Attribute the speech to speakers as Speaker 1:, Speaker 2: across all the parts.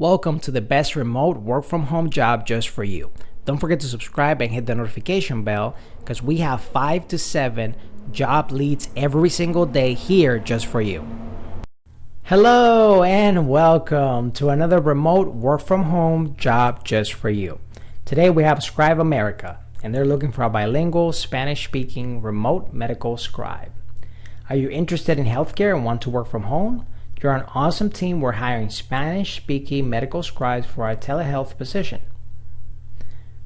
Speaker 1: Welcome to the best remote work from home job just for you. Don't forget to subscribe and hit the notification bell because we have 5 to 7 job leads every single day here just for you. Hello and welcome to another remote work from home job just for you. Today we have Scribe America and they're looking for a bilingual Spanish speaking remote medical scribe. Are you interested in healthcare and want to work from home? You're an awesome team. We're hiring Spanish-speaking medical scribes for our telehealth position.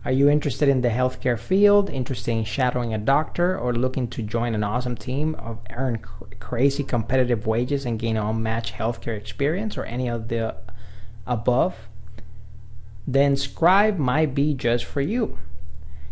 Speaker 1: Are you interested in the healthcare field, interested in shadowing a doctor, or looking to join an awesome team of earn crazy competitive wages and gain unmatched healthcare experience, or any of the above? Then Scribe might be just for you.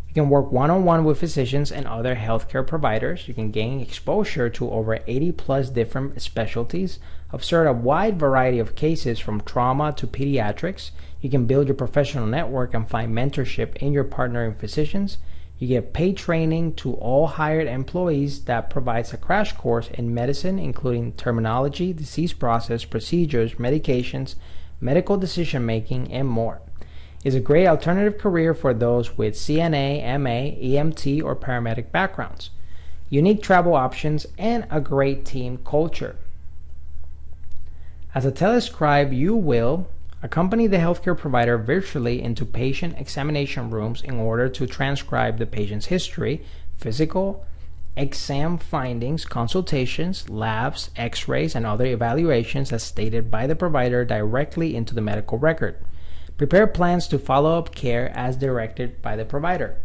Speaker 1: You can work one-on-one with physicians and other healthcare providers. You can gain exposure to over 80 plus different specialties, observe a wide variety of cases from trauma to pediatrics. You can build your professional network and find mentorship in your partnering physicians. You get paid training to all hired employees that provides a crash course in medicine, including terminology, disease process, procedures, medications, medical decision making, and more. Is a great alternative career for those with CNA, MA, EMT, or paramedic backgrounds. Unique travel options and a great team culture. As a telescribe, you will accompany the healthcare provider virtually into patient examination rooms in order to transcribe the patient's history, physical, exam findings, consultations, labs, x-rays, and other evaluations as stated by the provider directly into the medical record. Prepare plans to follow up care as directed by the provider.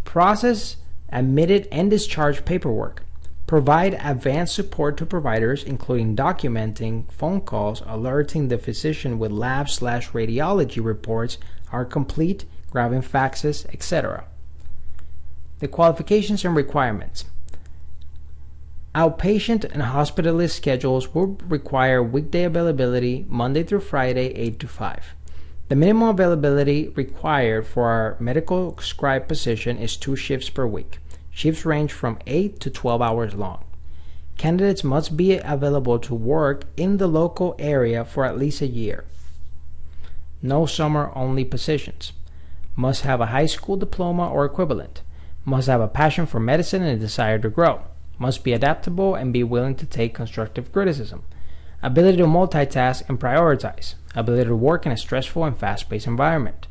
Speaker 1: Process admitted and discharge paperwork. Provide advanced support to providers, including documenting phone calls, alerting the physician with lab/radiology reports are complete, grabbing faxes, etc. The qualifications and requirements. Outpatient and hospitalist schedules will require weekday availability Monday through Friday, 8 to 5. The minimum availability required for our medical scribe position is 2 shifts per week. Shifts range from 8 to 12 hours long. Candidates must be available to work in the local area for at least a year. No summer-only positions. Must have a high school diploma or equivalent. Must have a passion for medicine and a desire to grow. Must be adaptable and be willing to take constructive criticism. Ability to multitask and prioritize. Ability to work in a stressful and fast-paced environment.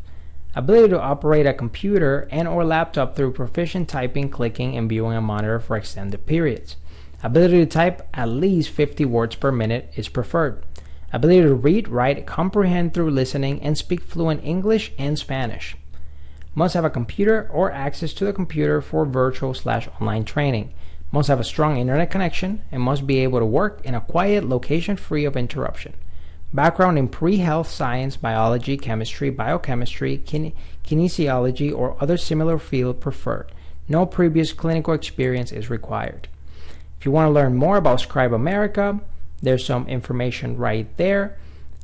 Speaker 1: Ability to operate a computer and or laptop through proficient typing, clicking, and viewing a monitor for extended periods. Ability to type at least 50 words per minute is preferred. Ability to read, write, comprehend through listening, and speak fluent English and Spanish. Must have a computer or access to the computer for virtual/online training. Must have a strong internet connection and must be able to work in a quiet location free of interruption. Background in pre-health science, biology, chemistry, biochemistry, kinesiology, or other similar field preferred. No previous clinical experience is required. If you want to learn more about Scribe America, there's some information right there.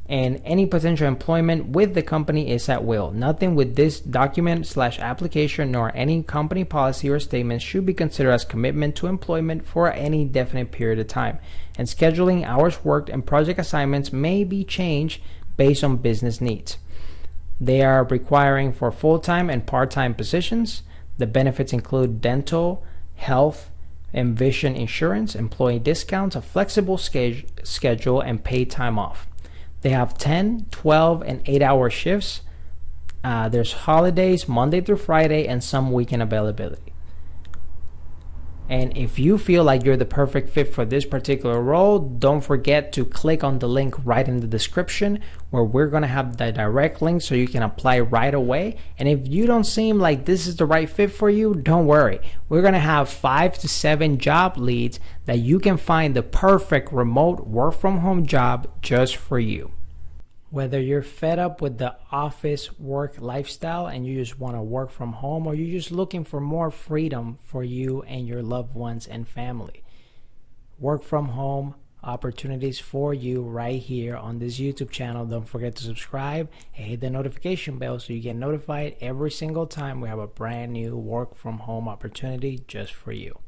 Speaker 1: And any potential employment with the company is at will. Nothing with this document/application nor any company policy or statement should be considered as commitment to employment for any definite period of time. And scheduling, hours worked, and project assignments may be changed based on business needs. They are requiring for full-time and part-time positions. The benefits include dental, health, and vision insurance, employee discounts, a flexible schedule, and paid time off. They have 10, 12, and 8-hour shifts. There's holidays, Monday through Friday, and some weekend availability. And if you feel like you're the perfect fit for this particular role, don't forget to click on the link right in the description where we're going to have the direct link so you can apply right away. And if you don't seem like this is the right fit for you, don't worry. We're going to have 5 to 7 job leads that you can find the perfect remote work from home job just for you. Whether you're fed up with the office work lifestyle and you just want to work from home, or you're just looking for more freedom for you and your loved ones and family, work from home opportunities for you right here on this YouTube channel. Don't forget to subscribe and hit the notification bell so you get notified every single time we have a brand new work from home opportunity just for you.